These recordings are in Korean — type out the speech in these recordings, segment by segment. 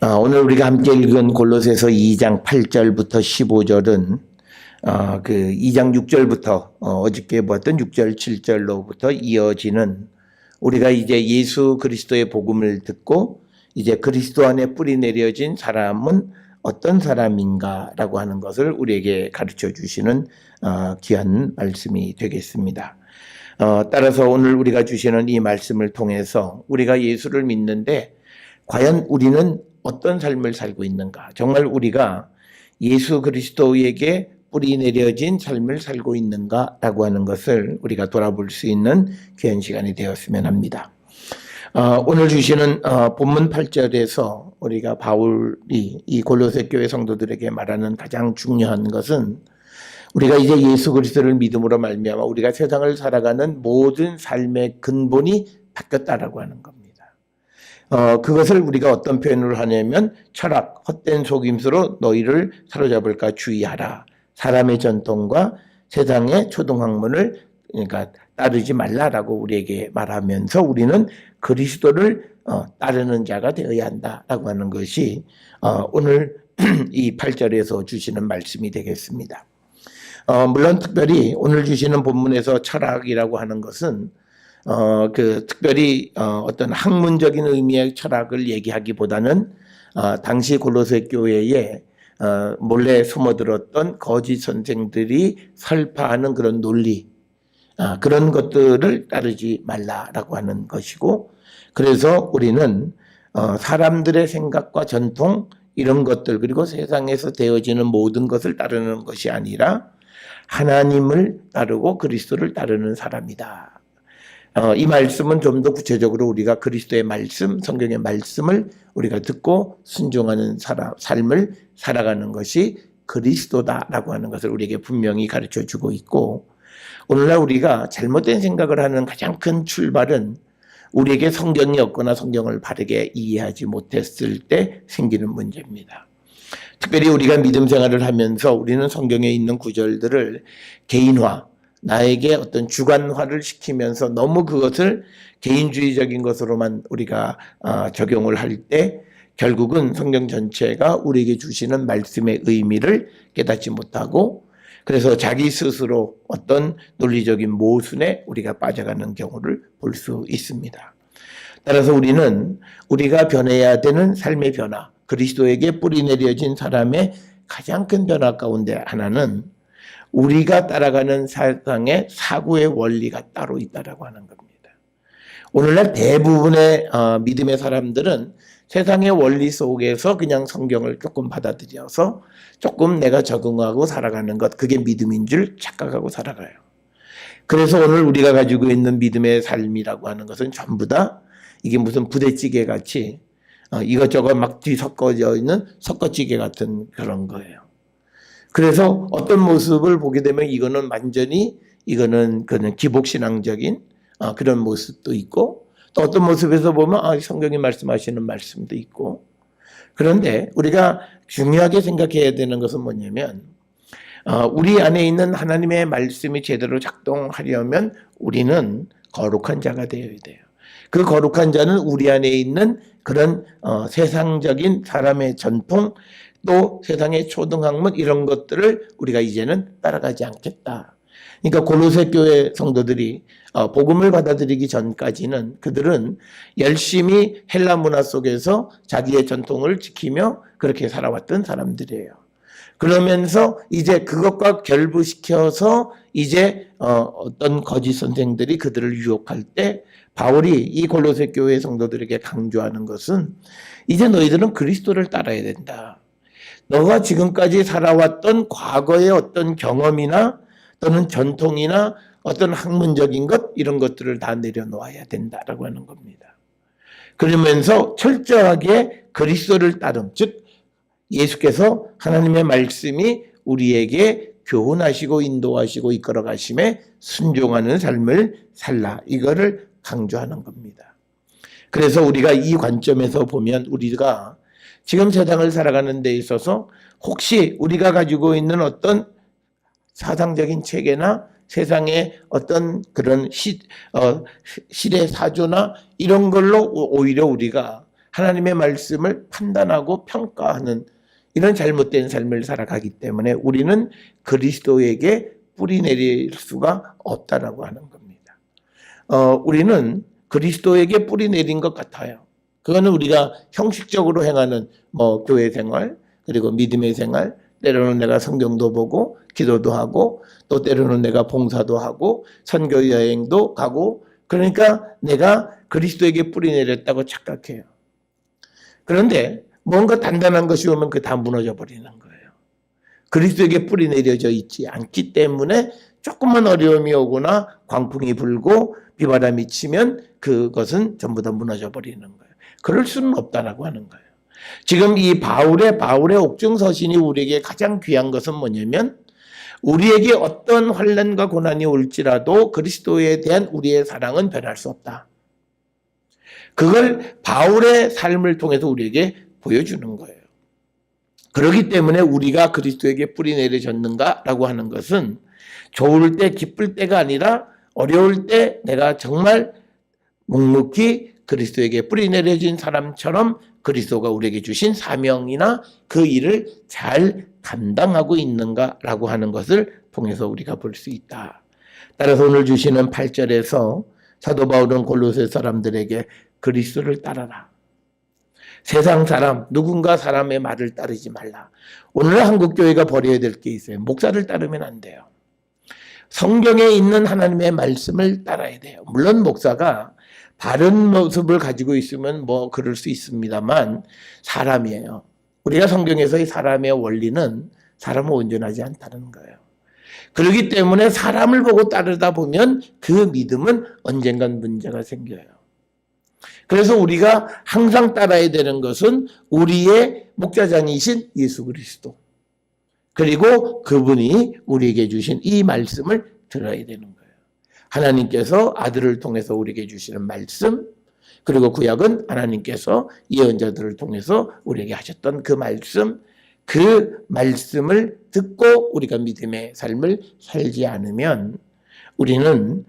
오늘 우리가 함께 읽은 골로새서 2장 8절부터 15절은 그 2장 6절부터 어저께 보았던 6절 7절로부터 이어지는 우리가 이제 예수 그리스도의 복음을 듣고 이제 그리스도 안에 뿌리 내려진 사람은 어떤 사람인가라고 하는 것을 우리에게 가르쳐 주시는 귀한 말씀이 되겠습니다. 따라서 오늘 우리가 주시는 이 말씀을 통해서 우리가 예수를 믿는데 과연 우리는 어떤 삶을 살고 있는가? 정말 우리가 예수 그리스도에게 뿌리 내려진 삶을 살고 있는가라고 하는 것을 우리가 돌아볼 수 있는 귀한 시간이 되었으면 합니다. 오늘 주시는 본문 8절에서 우리가 바울이 이 골로새 교회 성도들에게 말하는 가장 중요한 것은 우리가 이제 예수 그리스도를 믿음으로 말미암아 우리가 세상을 살아가는 모든 삶의 근본이 바뀌었다라고 하는 겁니다. 그것을 우리가 어떤 표현을 하냐면 철학, 헛된 속임수로 너희를 사로잡을까 주의하라. 사람의 전통과 세상의 초등학문을 그러니까 따르지 말라라고 우리에게 말하면서 우리는 그리스도를 따르는 자가 되어야 한다라고 하는 것이 오늘 이 8절에서 주시는 말씀이 되겠습니다. 물론 특별히 오늘 주시는 본문에서 철학이라고 하는 것은 특별히 어떤 학문적인 의미의 철학을 얘기하기보다는 당시 골로새 교회에 몰래 숨어들었던 거짓 선생들이 설파하는 그런 논리, 그런 것들을 따르지 말라라고 하는 것이고, 그래서 우리는 사람들의 생각과 전통 이런 것들 그리고 세상에서 되어지는 모든 것을 따르는 것이 아니라 하나님을 따르고 그리스도를 따르는 사람이다. 이 말씀은 좀 더 구체적으로 우리가 그리스도의 말씀, 성경의 말씀을 우리가 듣고 순종하는 삶을 살아가는 것이 그리스도다라고 하는 것을 우리에게 분명히 가르쳐 주고 있고, 오늘날 우리가 잘못된 생각을 하는 가장 큰 출발은 우리에게 성경이 없거나 성경을 바르게 이해하지 못했을 때 생기는 문제입니다. 특별히 우리가 믿음 생활을 하면서 우리는 성경에 있는 구절들을 개인화, 나에게 어떤 주관화를 시키면서 너무 그것을 개인주의적인 것으로만 우리가 적용을 할 때 결국은 성경 전체가 우리에게 주시는 말씀의 의미를 깨닫지 못하고 그래서 자기 스스로 어떤 논리적인 모순에 우리가 빠져가는 경우를 볼 수 있습니다. 따라서 우리는 우리가 변해야 되는 삶의 변화, 그리스도에게 뿌리 내려진 사람의 가장 큰 변화 가운데 하나는 우리가 따라가는 세상의 사고의 원리가 따로 있다라고 하는 겁니다. 오늘날 대부분의 믿음의 사람들은 세상의 원리 속에서 그냥 성경을 조금 받아들여서 조금 내가 적응하고 살아가는 것, 그게 믿음인 줄 착각하고 살아가요. 그래서 오늘 우리가 가지고 있는 믿음의 삶이라고 하는 것은 전부 다 이게 무슨 부대찌개 같이 이것저것 막 뒤섞어져 있는 섞어찌개 같은 그런 거예요. 그래서 어떤 모습을 보게 되면 이거는 완전히 이거는 그냥 기복신앙적인 그런 모습도 있고 또 어떤 모습에서 보면 성경이 말씀하시는 말씀도 있고, 그런데 우리가 중요하게 생각해야 되는 것은 뭐냐면 우리 안에 있는 하나님의 말씀이 제대로 작동하려면 우리는 거룩한 자가 되어야 돼요. 그 거룩한 자는 우리 안에 있는 그런 세상적인 사람의 전통 또 세상의 초등학문 이런 것들을 우리가 이제는 따라가지 않겠다. 그러니까 골로새 교회 성도들이 복음을 받아들이기 전까지는 그들은 열심히 헬라 문화 속에서 자기의 전통을 지키며 그렇게 살아왔던 사람들이에요. 그러면서 이제 그것과 결부시켜서 이제 어떤 거짓 선생들이 그들을 유혹할 때 바울이 이 골로새 교회 성도들에게 강조하는 것은 이제 너희들은 그리스도를 따라야 된다. 너가 지금까지 살아왔던 과거의 어떤 경험이나 또는 전통이나 어떤 학문적인 것 이런 것들을 다 내려놓아야 된다라고 하는 겁니다. 그러면서 철저하게 그리스도를 따름, 즉 예수께서 하나님의 말씀이 우리에게 교훈하시고 인도하시고 이끌어 가심에 순종하는 삶을 살라, 이거를 강조하는 겁니다. 그래서 우리가 이 관점에서 보면 우리가 지금 세상을 살아가는 데 있어서 혹시 우리가 가지고 있는 어떤 사상적인 체계나 세상의 어떤 그런 시대 사조나 이런 걸로 오히려 우리가 하나님의 말씀을 판단하고 평가하는 이런 잘못된 삶을 살아가기 때문에 우리는 그리스도에게 뿌리 내릴 수가 없다라고 하는 겁니다. 우리는 그리스도에게 뿌리 내린 것 같아요. 그거는 우리가 형식적으로 행하는 교회 생활, 그리고 믿음의 생활, 때로는 내가 성경도 보고 기도도 하고 또 때로는 내가 봉사도 하고 선교 여행도 가고, 그러니까 내가 그리스도에게 뿌리 내렸다고 착각해요. 그런데 뭔가 단단한 것이 오면 그게 다 무너져 버리는 거예요. 그리스도에게 뿌리 내려져 있지 않기 때문에 조금만 어려움이 오거나 광풍이 불고 비바람이 치면 그것은 전부 다 무너져 버리는 거예요. 그럴 수는 없다라고 하는 거예요. 지금 이 바울의 옥중서신이 우리에게 가장 귀한 것은 뭐냐면, 우리에게 어떤 환난과 고난이 올지라도 그리스도에 대한 우리의 사랑은 변할 수 없다. 그걸 바울의 삶을 통해서 우리에게 보여주는 거예요. 그렇기 때문에 우리가 그리스도에게 뿌리 내려졌는가라고 하는 것은 좋을 때 기쁠 때가 아니라 어려울 때 내가 정말 묵묵히 그리스도에게 뿌리 내려진 사람처럼 그리스도가 우리에게 주신 사명이나 그 일을 잘 감당하고 있는가라고 하는 것을 통해서 우리가 볼 수 있다. 따라서 오늘 주시는 8절에서 사도 바울은 골로새 사람들에게 그리스도를 따라라. 세상 사람, 누군가 사람의 말을 따르지 말라. 오늘 한국교회가 버려야 될 게 있어요. 목사를 따르면 안 돼요. 성경에 있는 하나님의 말씀을 따라야 돼요. 물론 목사가 바른 모습을 가지고 있으면 그럴 수 있습니다만 사람이에요. 우리가 성경에서의 사람의 원리는 사람은 온전하지 않다는 거예요. 그렇기 때문에 사람을 보고 따르다 보면 그 믿음은 언젠간 문제가 생겨요. 그래서 우리가 항상 따라야 되는 것은 우리의 목자장이신 예수 그리스도, 그리고 그분이 우리에게 주신 이 말씀을 들어야 되는 거예요. 하나님께서 아들을 통해서 우리에게 주시는 말씀, 그리고 구약은 하나님께서 예언자들을 통해서 우리에게 하셨던 그 말씀을 듣고 우리가 믿음의 삶을 살지 않으면 우리는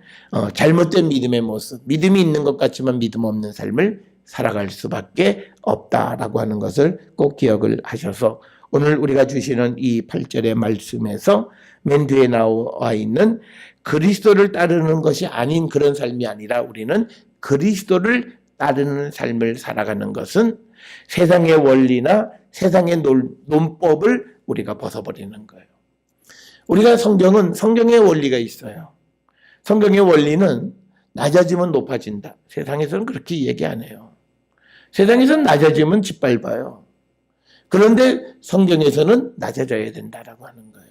잘못된 믿음의 모습, 믿음이 있는 것 같지만 믿음 없는 삶을 살아갈 수밖에 없다라고 하는 것을 꼭 기억을 하셔서 오늘 우리가 주시는 이 8절의 말씀에서 맨 뒤에 나와 있는 그리스도를 따르는 것이 아닌 그런 삶이 아니라 우리는 그리스도를 따르는 삶을 살아가는 것은 세상의 원리나 세상의 논법을 우리가 벗어버리는 거예요. 우리가 성경의 원리가 있어요. 성경의 원리는 낮아지면 높아진다. 세상에서는 그렇게 얘기 안 해요. 세상에서는 낮아지면 짓밟아요. 그런데 성경에서는 낮아져야 된다라고 하는 거예요.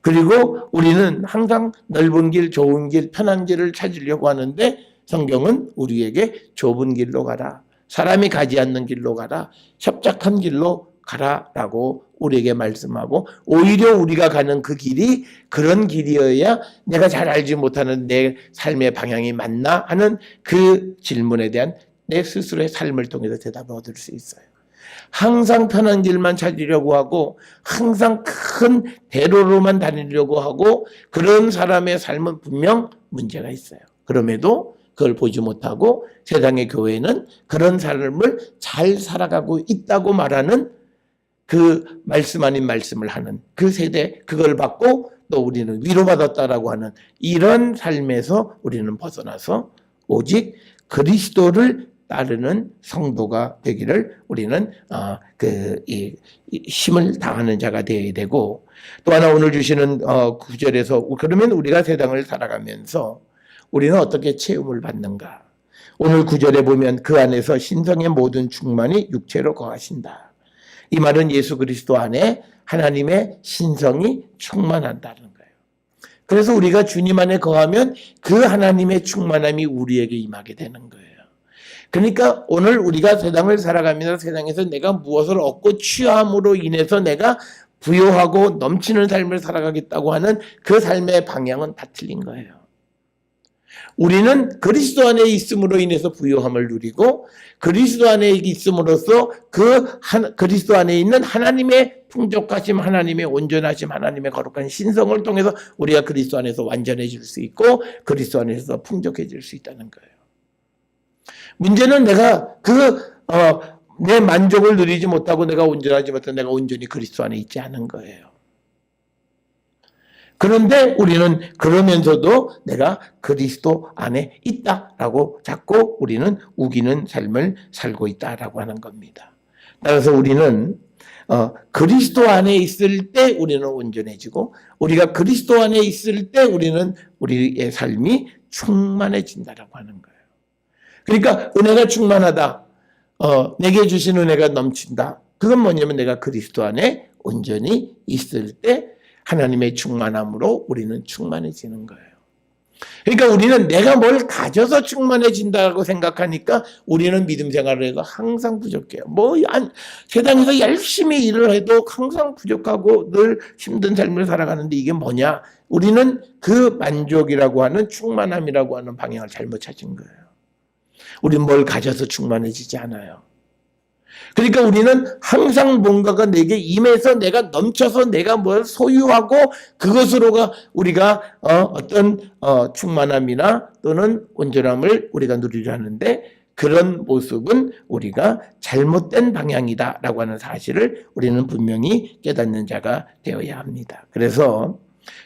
그리고 우리는 항상 넓은 길, 좋은 길, 편한 길을 찾으려고 하는데 성경은 우리에게 좁은 길로 가라, 사람이 가지 않는 길로 가라, 협착한 길로 가라라고 우리에게 말씀하고, 오히려 우리가 가는 그 길이 그런 길이어야 내가 잘 알지 못하는 내 삶의 방향이 맞나 하는 그 질문에 대한 내 스스로의 삶을 통해서 대답을 얻을 수 있어요. 항상 편한 길만 찾으려고 하고 항상 큰 대로로만 다니려고 하고 그런 사람의 삶은 분명 문제가 있어요. 그럼에도 그걸 보지 못하고 세상의 교회는 그런 삶을 잘 살아가고 있다고 말하는 그 말씀 아닌 말씀을 하는 그 세대, 그걸 받고 또 우리는 위로받았다라고 하는 이런 삶에서 우리는 벗어나서 오직 그리스도를 따르는 성도가 되기를 우리는 힘을 다하는 자가 되어야 되고, 또 하나 오늘 주시는 9절에서 그러면 우리가 세상을 살아가면서 우리는 어떻게 체험을 받는가? 오늘 9절에 보면 그 안에서 신성의 모든 충만이 육체로 거하신다. 이 말은 예수 그리스도 안에 하나님의 신성이 충만한다는 거예요. 그래서 우리가 주님 안에 거하면 그 하나님의 충만함이 우리에게 임하게 되는 거예요. 그러니까 오늘 우리가 세상을 살아가면서 세상에서 내가 무엇을 얻고 취함으로 인해서 내가 부요하고 넘치는 삶을 살아가겠다고 하는 그 삶의 방향은 다 틀린 거예요. 우리는 그리스도 안에 있음으로 인해서 부요함을 누리고 그리스도 안에 있음으로써 그리스도 안에 있는 하나님의 풍족하심, 하나님의 온전하심, 하나님의 거룩한 신성을 통해서 우리가 그리스도 안에서 완전해질 수 있고 그리스도 안에서 풍족해질 수 있다는 거예요. 문제는 내가 그 내 만족을 누리지 못하고 내가 온전하지 못해 내가 온전히 그리스도 안에 있지 않은 거예요. 그런데 우리는 그러면서도 내가 그리스도 안에 있다라고 자꾸 우리는 우기는 삶을 살고 있다라고 하는 겁니다. 따라서 우리는 그리스도 안에 있을 때 우리는 온전해지고 우리가 그리스도 안에 있을 때 우리는 우리의 삶이 충만해진다라고 하는 거예요. 그러니까 은혜가 충만하다. 내게 주신 은혜가 넘친다. 그건 뭐냐면 내가 그리스도 안에 온전히 있을 때 하나님의 충만함으로 우리는 충만해지는 거예요. 그러니까 우리는 내가 뭘 가져서 충만해진다고 생각하니까 우리는 믿음 생활을 해도 항상 부족해요. 세상에서 열심히 일을 해도 항상 부족하고 늘 힘든 삶을 살아가는데 이게 뭐냐? 우리는 그 만족이라고 하는 충만함이라고 하는 방향을 잘못 찾은 거예요. 우리는 뭘 가져서 충만해지지 않아요. 그러니까 우리는 항상 뭔가가 내게 임해서 내가 넘쳐서 내가 뭘 소유하고 그것으로가 우리가 어떤 충만함이나 또는 온전함을 우리가 누리려 하는데 그런 모습은 우리가 잘못된 방향이다라고 하는 사실을 우리는 분명히 깨닫는 자가 되어야 합니다. 그래서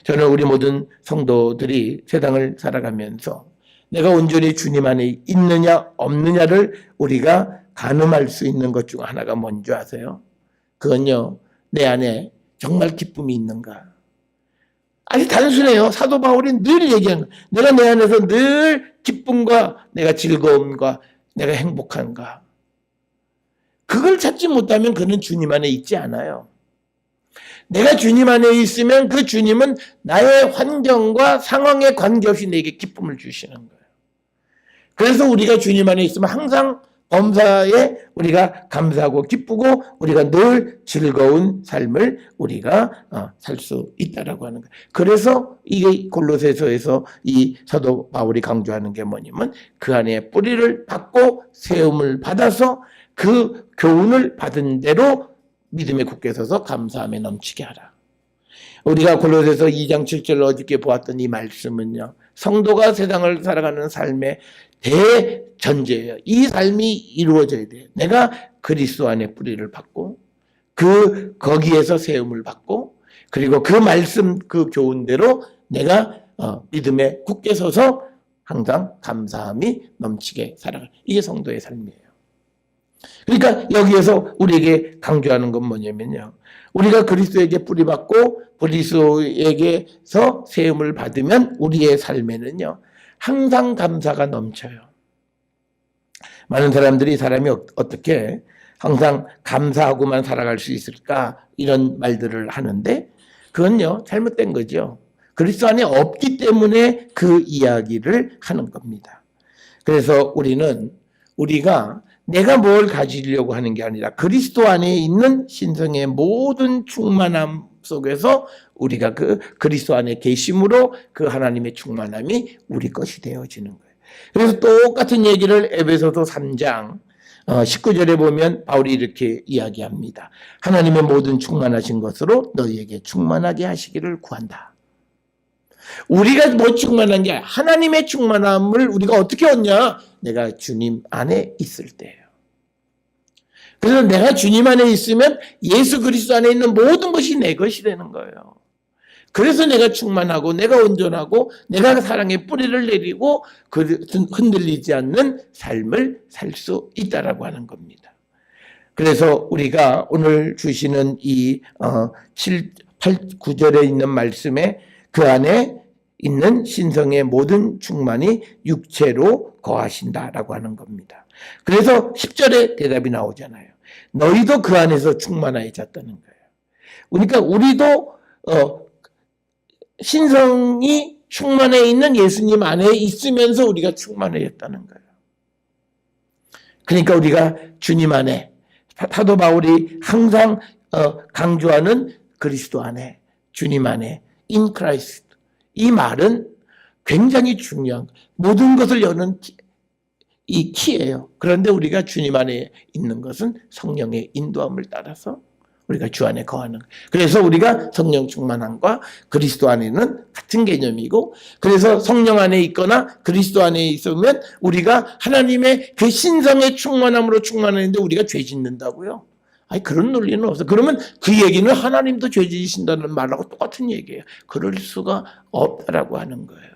저는 우리 모든 성도들이 세상을 살아가면서 내가 온전히 주님 안에 있느냐 없느냐를 우리가 가늠할 수 있는 것 중 하나가 뭔지 아세요? 그건요, 내 안에 정말 기쁨이 있는가? 아주 단순해요. 사도 바울이 늘 얘기하는 거예요. 내가 내 안에서 늘 기쁨과 내가 즐거움과 내가 행복한가? 그걸 찾지 못하면 그는 주님 안에 있지 않아요. 내가 주님 안에 있으면 그 주님은 나의 환경과 상황에 관계없이 내게 기쁨을 주시는 거예요. 그래서 우리가 주님 안에 있으면 항상 범사에 우리가 감사하고 기쁘고 우리가 늘 즐거운 삶을 우리가 살 수 있다라고 하는 거예요. 그래서 이게 골로새서에서 이 사도 바울이 강조하는 게 뭐냐면 그 안에 뿌리를 받고 세움을 받아서 그 교훈을 받은 대로 믿음에 굳게 서서 감사함에 넘치게 하라. 우리가 골로새서 2장 7절 어저께 보았던 이 말씀은요, 성도가 세상을 살아가는 삶의 대전제예요. 이 삶이 이루어져야 돼요. 내가 그리스도 안에 뿌리를 받고 거기에서 세움을 받고 그리고 그 말씀 그 교훈대로 내가 믿음에 굳게 서서 항상 감사함이 넘치게 살아가. 이게 성도의 삶이에요. 그러니까 여기에서 우리에게 강조하는 건 뭐냐면요, 우리가 그리스도에게 뿌리 받고 그리스도에게서 세움을 받으면 우리의 삶에는요 항상 감사가 넘쳐요. 많은 사람들이 사람이 어떻게 항상 감사하고만 살아갈 수 있을까 이런 말들을 하는데 그건요 잘못된 거죠. 그리스도 안에 없기 때문에 그 이야기를 하는 겁니다. 그래서 우리가 내가 뭘 가지려고 하는 게 아니라 그리스도 안에 있는 신성의 모든 충만함 속에서 우리가 그 그리스도 안에 계심으로 그 하나님의 충만함이 우리 것이 되어지는 거예요. 그래서 똑같은 얘기를 에베소서 3장 19절에 보면 바울이 이렇게 이야기합니다. 하나님의 모든 충만하신 것으로 너희에게 충만하게 하시기를 구한다. 우리가 뭐 충만한 게 아니라 하나님의 충만함을 우리가 어떻게 얻냐? 내가 주님 안에 있을 때예요. 그래서 내가 주님 안에 있으면 예수 그리스도 안에 있는 모든 것이 내 것이 되는 거예요. 그래서 내가 충만하고 내가 온전하고 내가 사랑의 뿌리를 내리고 흔들리지 않는 삶을 살 수 있다라고 하는 겁니다. 그래서 우리가 오늘 주시는 이 7, 8, 9절에 있는 말씀에 그 안에 있는 신성의 모든 충만이 육체로 거하신다라고 하는 겁니다. 그래서 10절에 대답이 나오잖아요. 너희도 그 안에서 충만해졌다는 거예요. 그러니까 우리도 신성이 충만해 있는 예수님 안에 있으면서 우리가 충만해졌다는 거예요. 그러니까 우리가 주님 안에, 사도 바울이 항상 강조하는 그리스도 안에, 주님 안에, in Christ. 이 말은 굉장히 중요한 모든 것을 여는 이 키예요. 그런데 우리가 주님 안에 있는 것은 성령의 인도함을 따라서 우리가 주 안에 거하는 거예요. 그래서 우리가 성령 충만함과 그리스도 안에는 같은 개념이고, 그래서 성령 안에 있거나 그리스도 안에 있으면 우리가 하나님의 그 신성의 충만함으로 충만했는데 우리가 죄 짓는다고요? 아니, 그런 논리는 없어. 그러면 그 얘기는 하나님도 죄 지으신다는 말하고 똑같은 얘기예요. 그럴 수가 없다라고 하는 거예요.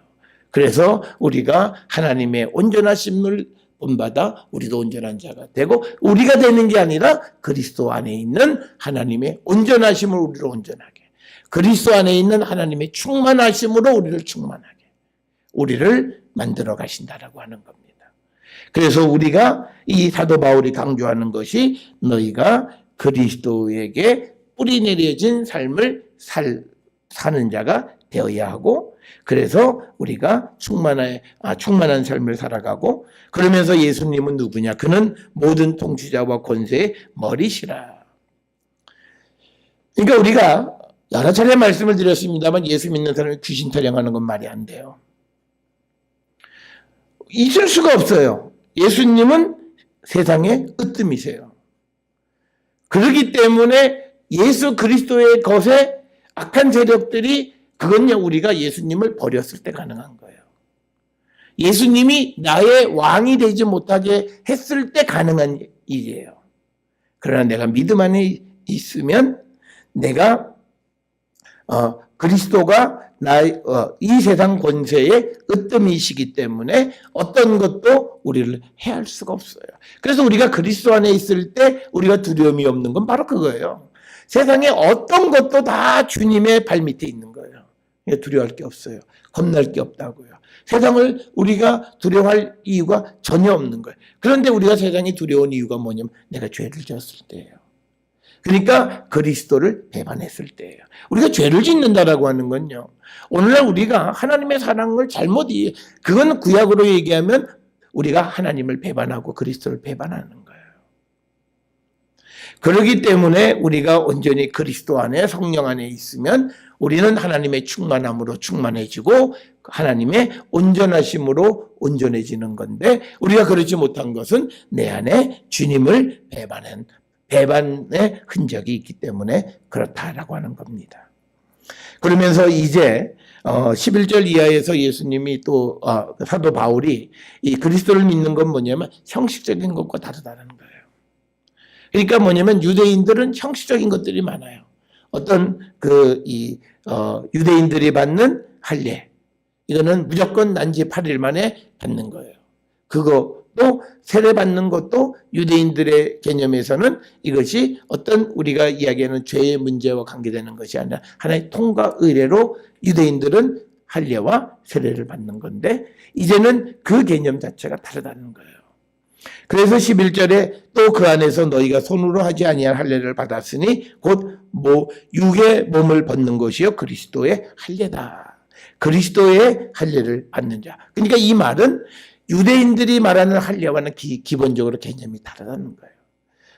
그래서 우리가 하나님의 온전하심을 본받아 우리도 온전한 자가 되고, 우리가 되는 게 아니라 그리스도 안에 있는 하나님의 온전하심을 우리로 온전하게, 그리스도 안에 있는 하나님의 충만하심으로 우리를 충만하게, 우리를 만들어 가신다라고 하는 겁니다. 그래서 우리가 이 사도 바울이 강조하는 것이 너희가 그리스도에게 뿌리 내려진 삶을 사는 자가 되어야 하고, 그래서 우리가 충만한 삶을 살아가고, 그러면서 예수님은 누구냐? 그는 모든 통치자와 권세의 머리시라. 그러니까 우리가 여러 차례 말씀을 드렸습니다만 예수 믿는 사람이 귀신 타령하는 건 말이 안 돼요. 있을 수가 없어요. 예수님은 세상의 으뜸이세요. 그렇기 때문에 예수 그리스도의 것에 악한 세력들이, 그건요, 우리가 예수님을 버렸을 때 가능한 거예요. 예수님이 나의 왕이 되지 못하게 했을 때 가능한 일이에요. 그러나 내가 믿음 안에 있으면 내가 그리스도가 이 세상 권세의 으뜸이시기 때문에 어떤 것도 우리를 해할 수가 없어요. 그래서 우리가 그리스도 안에 있을 때 우리가 두려움이 없는 건 바로 그거예요. 세상에 어떤 것도 다 주님의 발밑에 있는 거예요. 두려워할 게 없어요. 겁날 게 없다고요. 세상을 우리가 두려워할 이유가 전혀 없는 거예요. 그런데 우리가 세상이 두려운 이유가 뭐냐면 내가 죄를 지었을 때예요. 그러니까 그리스도를 배반했을 때예요. 우리가 죄를 짓는다라고 하는 건요, 오늘날 우리가 하나님의 사랑을 잘못 그건 구약으로 얘기하면 우리가 하나님을 배반하고 그리스도를 배반하는 거예요. 그렇기 때문에 우리가 온전히 그리스도 안에, 성령 안에 있으면 우리는 하나님의 충만함으로 충만해지고 하나님의 온전하심으로 온전해지는 건데, 우리가 그렇지 못한 것은 내 안에 주님을 배반의 흔적이 있기 때문에 그렇다라고 하는 겁니다. 그러면서 이제 11절 이하에서 예수님이 또 사도 바울이 이 그리스도를 믿는 건 뭐냐면 형식적인 것과 다르다는 거예요. 그러니까 뭐냐면 유대인들은 형식적인 것들이 많아요. 어떤 유대인들이 받는 할례, 이거는 무조건 난지 8일 만에 받는 거예요. 그것도 세례 받는 것도 유대인들의 개념에서는 이것이 어떤 우리가 이야기하는 죄의 문제와 관계되는 것이 아니라 하나의 통과 의례로 유대인들은 할례와 세례를 받는 건데, 이제는 그 개념 자체가 다르다는 거예요. 그래서 11절에 또 그 안에서 너희가 손으로 하지 아니할 할례를 받았으니 곧 육의 몸을 벗는 것이요 그리스도의 할례다. 그리스도의 할례를 받는 자. 그러니까 이 말은 유대인들이 말하는 할례와는 기본적으로 개념이 다르다는 거예요.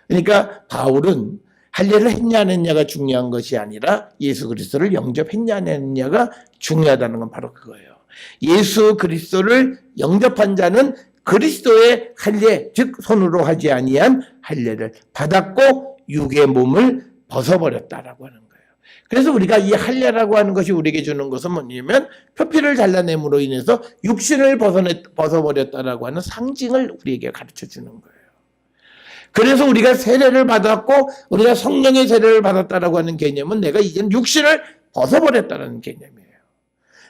그러니까 바울은 할례를 했냐 안 했냐가 중요한 것이 아니라 예수 그리스도를 영접했냐 안 했냐가 중요하다는 건 바로 그거예요. 예수 그리스도를 영접한 자는 그리스도의 할례, 즉 손으로 하지 아니한 할례를 받았고 육의 몸을 벗어버렸다라고 하는 거예요. 그래서 우리가 이 할례라고 하는 것이 우리에게 주는 것은 뭐냐면 표피를 잘라냄으로 인해서 육신을 벗어버렸다라고 하는 상징을 우리에게 가르쳐 주는 거예요. 그래서 우리가 세례를 받았고 우리가 성령의 세례를 받았다라고 하는 개념은 내가 이제는 육신을 벗어버렸다는 개념이에요.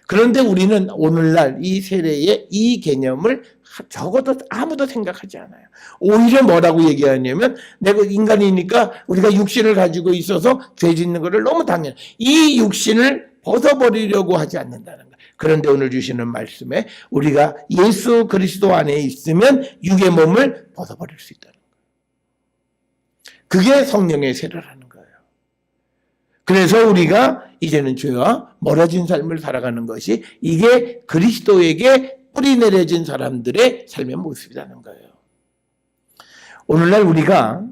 그런데 우리는 오늘날 이 세례의 이 개념을 적어도 아무도 생각하지 않아요. 오히려 뭐라고 얘기하냐면 내가 인간이니까 우리가 육신을 가지고 있어서 죄 짓는 것을 너무 당연해. 이 육신을 벗어버리려고 하지 않는다는 거예요. 그런데 오늘 주시는 말씀에 우리가 예수 그리스도 안에 있으면 육의 몸을 벗어버릴 수 있다는 거예요. 그게 성령의 세례라는 거예요. 그래서 우리가 이제는 죄와 멀어진 삶을 살아가는 것이 이게 그리스도에게 뿌리 내려진 사람들의 삶의 모습이라는 거예요. 오늘날 우리가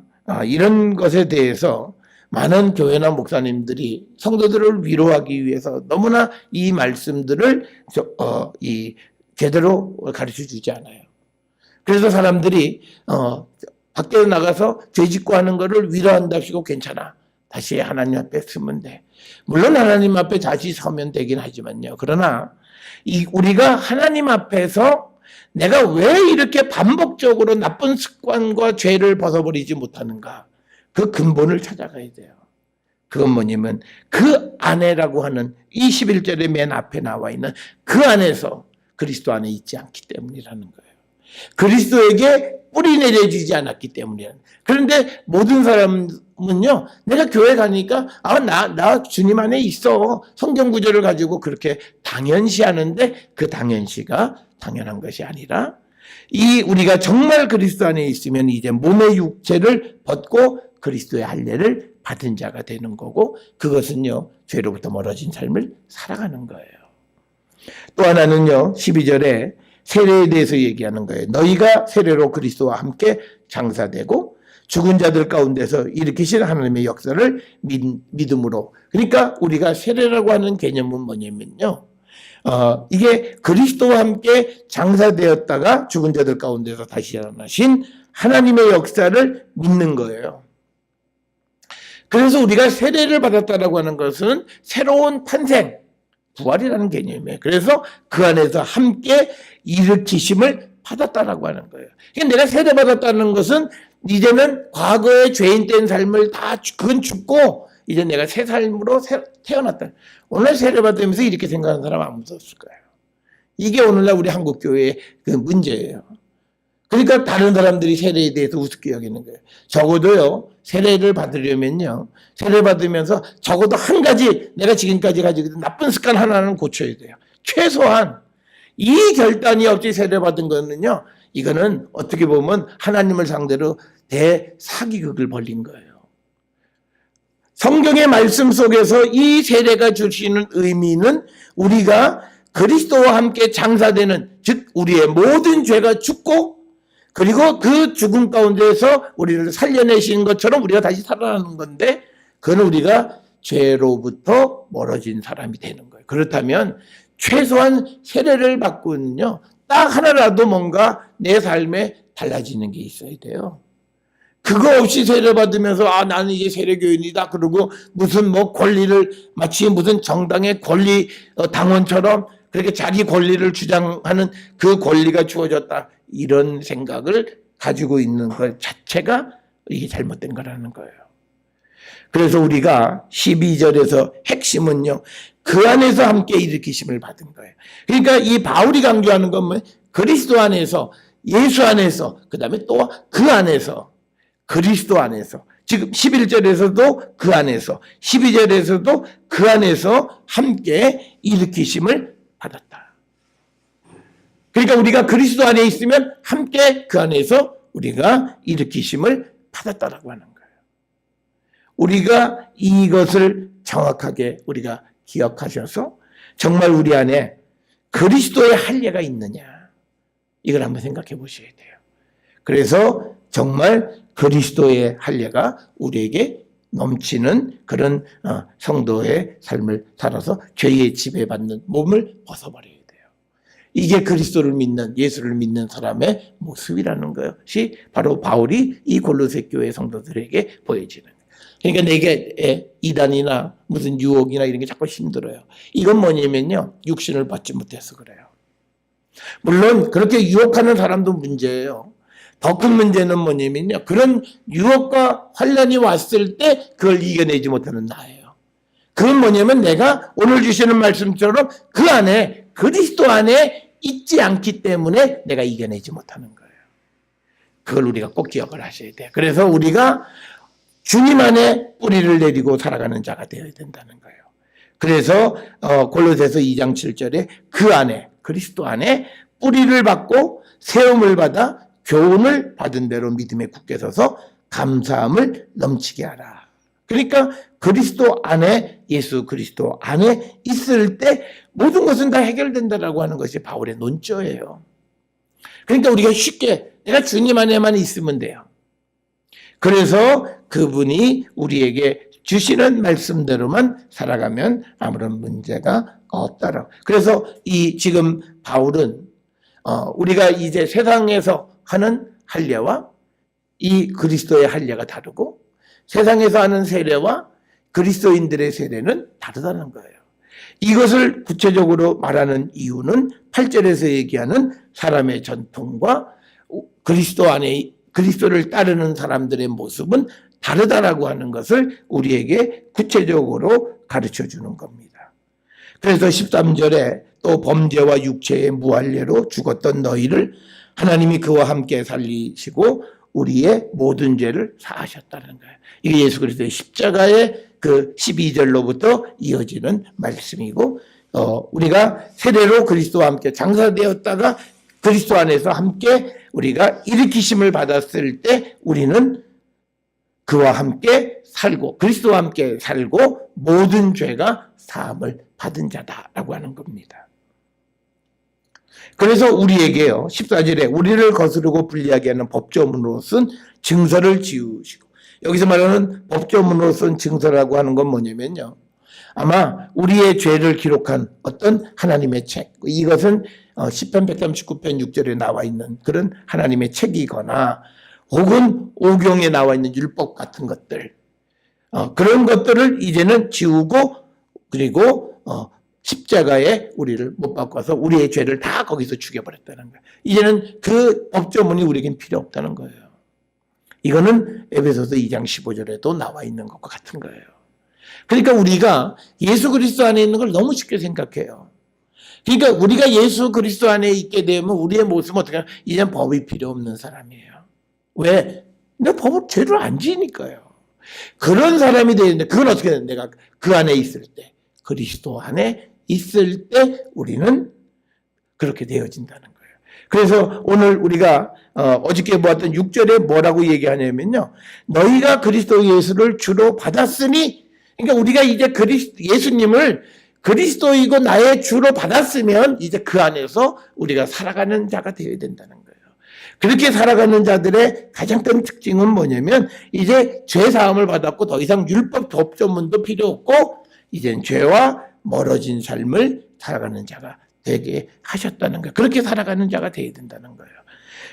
이런 것에 대해서 많은 교회나 목사님들이 성도들을 위로하기 위해서 너무나 이 말씀들을 제대로 가르쳐 주지 않아요. 그래서 사람들이 밖에 나가서 죄 짓고 하는 거를 위로한답시고 괜찮아. 다시 하나님 앞에 서면 돼. 물론 하나님 앞에 다시 서면 되긴 하지만요. 그러나 우리가 하나님 앞에서 내가 왜 이렇게 반복적으로 나쁜 습관과 죄를 벗어버리지 못하는가? 그 근본을 찾아가야 돼요. 그건 뭐냐면 그 안에라고 하는 21절의 맨 앞에 나와 있는 그 안에서 그리스도 안에 있지 않기 때문이라는 거예요. 그리스도에게 뿌리 내려지지 않았기 때문이에요. 그런데 모든 사람은요, 내가 교회 가니까, 나 주님 안에 있어. 성경 구절을 가지고 그렇게 당연시 하는데 그 당연시가 당연한 것이 아니라, 우리가 정말 그리스도 안에 있으면 이제 몸의 육체를 벗고 그리스도의 할례를 받은 자가 되는 거고, 그것은요, 죄로부터 멀어진 삶을 살아가는 거예요. 또 하나는요, 12절에 세례에 대해서 얘기하는 거예요. 너희가 세례로 그리스도와 함께 장사되고 죽은 자들 가운데서 일으키신 하나님의 역사를 믿음으로. 그러니까 우리가 세례라고 하는 개념은 뭐냐면요. 이게 그리스도와 함께 장사되었다가 죽은 자들 가운데서 다시 일어나신 하나님의 역사를 믿는 거예요. 그래서 우리가 세례를 받았다라고 하는 것은 새로운 탄생, 부활이라는 개념이에요. 그래서 그 안에서 함께 일으키심을 받았다라고 하는 거예요. 그러니까 내가 세례받았다는 것은 이제는 과거의 죄인 된 삶을 그건 죽고 이제 내가 새 삶으로 태어났다. 오늘 세례받으면서 이렇게 생각하는 사람 아무도 없을 거예요. 이게 오늘날 우리 한국교회의 그 문제예요. 그러니까 다른 사람들이 세례에 대해서 우습게 여기는 거예요. 적어도요, 세례를 받으려면요, 세례 받으면서 적어도 한 가지 내가 지금까지 가지고 있는 나쁜 습관 하나는 고쳐야 돼요. 최소한 이 결단이 없이 세례 받은 거는요, 이거는 어떻게 보면 하나님을 상대로 대사기극을 벌린 거예요. 성경의 말씀 속에서 이 세례가 주시는 의미는 우리가 그리스도와 함께 장사되는, 즉 우리의 모든 죄가 죽고 그리고 그 죽음 가운데서 우리를 살려내신 것처럼 우리가 다시 살아나는 건데, 그건 우리가 죄로부터 멀어진 사람이 되는 거예요. 그렇다면 최소한 세례를 받고는요, 딱 하나라도 뭔가 내 삶에 달라지는 게 있어야 돼요. 그거 없이 세례 받으면서 나는 이제 세례교인이다 그러고 무슨 권리를 마치 무슨 정당의 권리 당원처럼 그렇게 자기 권리를 주장하는 그 권리가 주어졌다, 이런 생각을 가지고 있는 것 자체가 이게 잘못된 거라는 거예요. 그래서 우리가 12절에서 핵심은요, 그 안에서 함께 일으키심을 받은 거예요. 그러니까 이 바울이 강조하는 건 뭐예요? 그리스도 안에서, 예수 안에서, 그 다음에 또 그 안에서, 그리스도 안에서, 지금 11절에서도 그 안에서, 12절에서도 그 안에서 함께 일으키심을 받았다. 그러니까 우리가 그리스도 안에 있으면 함께 그 안에서 우리가 일으키심을 받았다라고 하는 거예요. 우리가 이것을 정확하게 우리가 기억하셔서 정말 우리 안에 그리스도의 할례가 있느냐, 이걸 한번 생각해 보셔야 돼요. 그래서 정말 그리스도의 할례가 우리에게 넘치는 그런 성도의 삶을 살아서 죄의 지배받는 몸을 벗어버려야 돼요. 이게 그리스도를 믿는, 예수를 믿는 사람의 모습이라는 것이 바로 바울이 이 골로새 교회 성도들에게 보여지는 거예요. 그러니까 내게 이단이나 무슨 유혹이나 이런 게 자꾸 힘들어요. 이건 뭐냐면요, 육신을 받지 못해서 그래요. 물론 그렇게 유혹하는 사람도 문제예요. 더 큰 문제는 뭐냐면요, 그런 유혹과 환란이 왔을 때 그걸 이겨내지 못하는 나예요. 그건 뭐냐면 내가 오늘 주시는 말씀처럼 그 안에, 그리스도 안에 있지 않기 때문에 내가 이겨내지 못하는 거예요. 그걸 우리가 꼭 기억을 하셔야 돼요. 그래서 우리가 주님 안에 뿌리를 내리고 살아가는 자가 되어야 된다는 거예요. 그래서 골로새서 2장 7절에 그 안에, 그리스도 안에 뿌리를 받고 세움을 받아 교훈을 받은 대로 믿음에 굳게 서서 감사함을 넘치게 하라. 그러니까 그리스도 안에, 예수 그리스도 안에 있을 때 모든 것은 다 해결된다라고 하는 것이 바울의 논조예요. 그러니까 우리가 쉽게 내가 주님 안에만 있으면 돼요. 그래서 그분이 우리에게 주시는 말씀대로만 살아가면 아무런 문제가 없다라고. 그래서 지금 바울은 우리가 이제 세상에서 하는 할례와 이 그리스도의 할례가 다르고, 세상에서 하는 세례와 그리스도인들의 세례는 다르다는 거예요. 이것을 구체적으로 말하는 이유는 8절에서 얘기하는 사람의 전통과 그리스도 안에 그리스도를 따르는 사람들의 모습은 다르다라고 하는 것을 우리에게 구체적으로 가르쳐 주는 겁니다. 그래서 13절에 또 범죄와 육체의 무할례로 죽었던 너희를 하나님이 그와 함께 살리시고 우리의 모든 죄를 사하셨다는 거예요. 이게 예수 그리스도의 십자가의 그 12절로부터 이어지는 말씀이고, 우리가 세례로 그리스도와 함께 장사되었다가 그리스도 안에서 함께 우리가 일으키심을 받았을 때 우리는 그와 함께 살고 그리스도와 함께 살고 모든 죄가 사함을 받은 자다라고 하는 겁니다. 그래서 우리에게요 14절에 우리를 거스르고 불리하게 하는 법조문으로 쓴 증서를 지우시고, 여기서 말하는 법조문으로 쓴 증서라고 하는 건 뭐냐면요, 아마 우리의 죄를 기록한 어떤 하나님의 책, 이것은 시편 139편 6절에 나와 있는 그런 하나님의 책이거나 혹은 오경에 나와 있는 율법 같은 것들, 그런 것들을 이제는 지우고 그리고 십자가에 우리를 못 바꿔서 우리의 죄를 다 거기서 죽여버렸다는 거예요. 이제는 그 법조문이 우리에겐 필요 없다는 거예요. 이거는 에베소서 2장 15절에도 나와 있는 것과 같은 거예요. 그러니까 우리가 예수 그리스도 안에 있는 걸 너무 쉽게 생각해요. 그러니까 우리가 예수 그리스도 안에 있게 되면 우리의 모습은 어떻게 하면 이제는 법이 필요 없는 사람이에요. 왜? 내가 법을 죄를 안 지으니까요. 그런 사람이 되는데 그건 어떻게 되는? 내가 그 안에 있을 때, 그리스도 안에 있을 때 우리는 그렇게 되어진다는 거예요. 그래서 오늘 우리가 어저께 보았던 6절에 뭐라고 얘기하냐면요, 너희가 그리스도 예수를 주로 받았으니, 그러니까 우리가 이제 예수님을 그리스도이고 나의 주로 받았으면 이제 그 안에서 우리가 살아가는 자가 되어야 된다는 거예요. 그렇게 살아가는 자들의 가장 큰 특징은 뭐냐면 이제 죄 사함을 받았고 더 이상 율법 법조문도 필요 없고 이젠 죄와 멀어진 삶을 살아가는 자가 되게 하셨다는 거예요. 그렇게 살아가는 자가 되어야 된다는 거예요.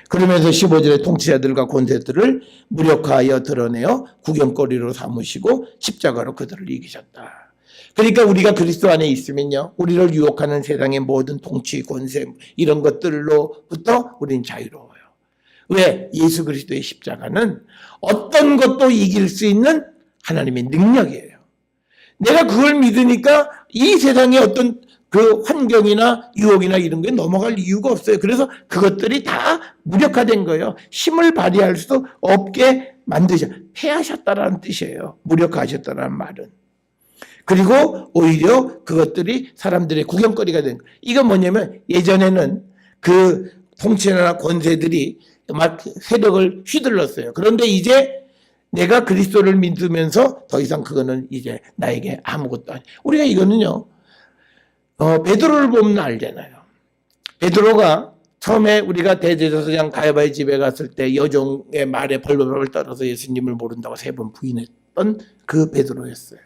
그러면서 15절에 통치자들과 권세들을 무력화하여 드러내어 구경거리로 삼으시고 십자가로 그들을 이기셨다. 그러니까 우리가 그리스도 안에 있으면요, 우리를 유혹하는 세상의 모든 통치, 권세 이런 것들로부터 우리는 자유로워요. 왜? 예수 그리스도의 십자가는 어떤 것도 이길 수 있는 하나님의 능력이에요. 내가 그걸 믿으니까 이 세상의 어떤 그 환경이나 유혹이나 이런 게 넘어갈 이유가 없어요. 그래서 그것들이 다 무력화된 거예요. 힘을 발휘할 수 없게 패하셨다라는 뜻이에요. 무력화하셨다라는 말은. 그리고 오히려 그것들이 사람들의 구경거리가 된 거예요. 이건 뭐냐면 예전에는 그 통치나 권세들이 막 세력을 휘둘렀어요. 그런데 이제 내가 그리스도를 믿으면서 더 이상 그거는 이제 나에게 아무것도 아니에요. 우리가 이거는요, 베드로를 보면 알잖아요. 베드로가 처음에 우리가 대제사장 가야바의 집에 갔을 때 여종의 말에 벌벌벌 떨어서 예수님을 모른다고 3번 부인했던 그 베드로였어요.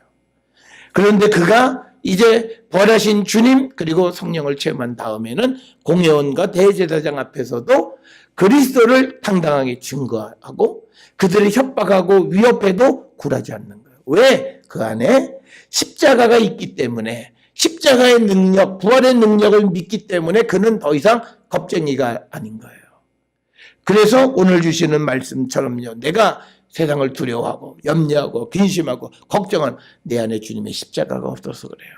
그런데 그가 이제 부활하신 주님 그리고 성령을 체험한 다음에는 공회원과 대제사장 앞에서도 그리스도를 당당하게 증거하고 그들을 협박하고 위협해도 굴하지 않는 거예요. 왜? 그 안에 십자가가 있기 때문에, 십자가의 능력, 부활의 능력을 믿기 때문에 그는 더 이상 겁쟁이가 아닌 거예요. 그래서 오늘 주시는 말씀처럼요, 내가 세상을 두려워하고 염려하고 근심하고 걱정한 내 안에 주님의 십자가가 없어서 그래요.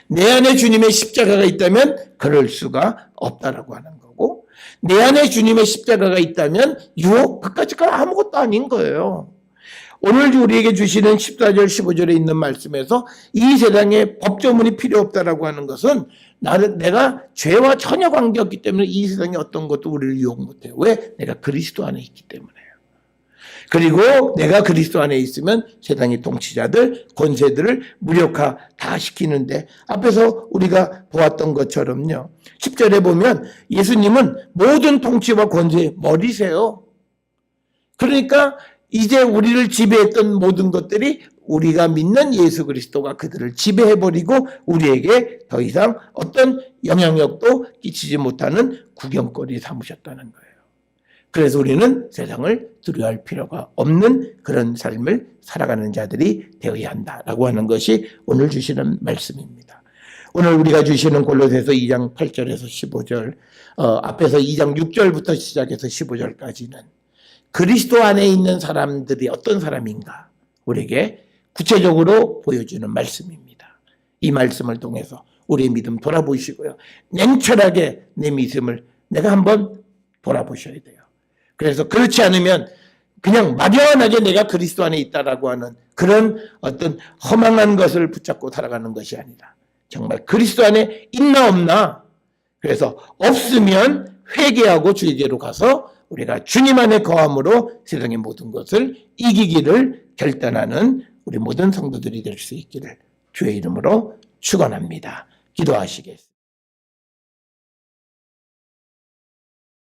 내 안에 주님의 십자가가 있다면 그럴 수가 없다라고 하는 거고, 내 안에 주님의 십자가가 있다면 유혹 그까짓가 아무것도 아닌 거예요. 오늘 우리에게 주시는 14절 15절에 있는 말씀에서 이 세상에 법조문이 필요 없다라고 하는 것은 내가 죄와 전혀 관계없기 때문에 이 세상에 어떤 것도 우리를 유혹 못해요. 왜? 내가 그리스도 안에 있기 때문에요. 그리고 내가 그리스도 안에 있으면 세상의 통치자들, 권세들을 무력화 다 시키는데, 앞에서 우리가 보았던 것처럼요, 10절에 보면 예수님은 모든 통치와 권세의 머리세요. 그러니까 이제 우리를 지배했던 모든 것들이 우리가 믿는 예수 그리스도가 그들을 지배해버리고 우리에게 더 이상 어떤 영향력도 끼치지 못하는 구경거리 삼으셨다는 거예요. 그래서 우리는 세상을 두려워할 필요가 없는 그런 삶을 살아가는 자들이 되어야 한다라고 하는 것이 오늘 주시는 말씀입니다. 오늘 우리가 주시는 골로새서 2장 8절에서 15절, 앞에서 2장 6절부터 시작해서 15절까지는 그리스도 안에 있는 사람들이 어떤 사람인가 우리에게 구체적으로 보여주는 말씀입니다. 이 말씀을 통해서 우리의 믿음 돌아보시고요. 냉철하게 내 믿음을 내가 한번 돌아보셔야 돼요. 그래서 그렇지 않으면 그냥 막연하게 내가 그리스도 안에 있다라고 하는 그런 어떤 허망한 것을 붙잡고 살아가는 것이 아니라 정말 그리스도 안에 있나 없나, 그래서 없으면 회개하고 주의제로 가서 우리가 주님 안에 거함으로 세상의 모든 것을 이기기를 결단하는 우리 모든 성도들이 될 수 있기를 주의 이름으로 축원합니다. 기도하시겠습니다.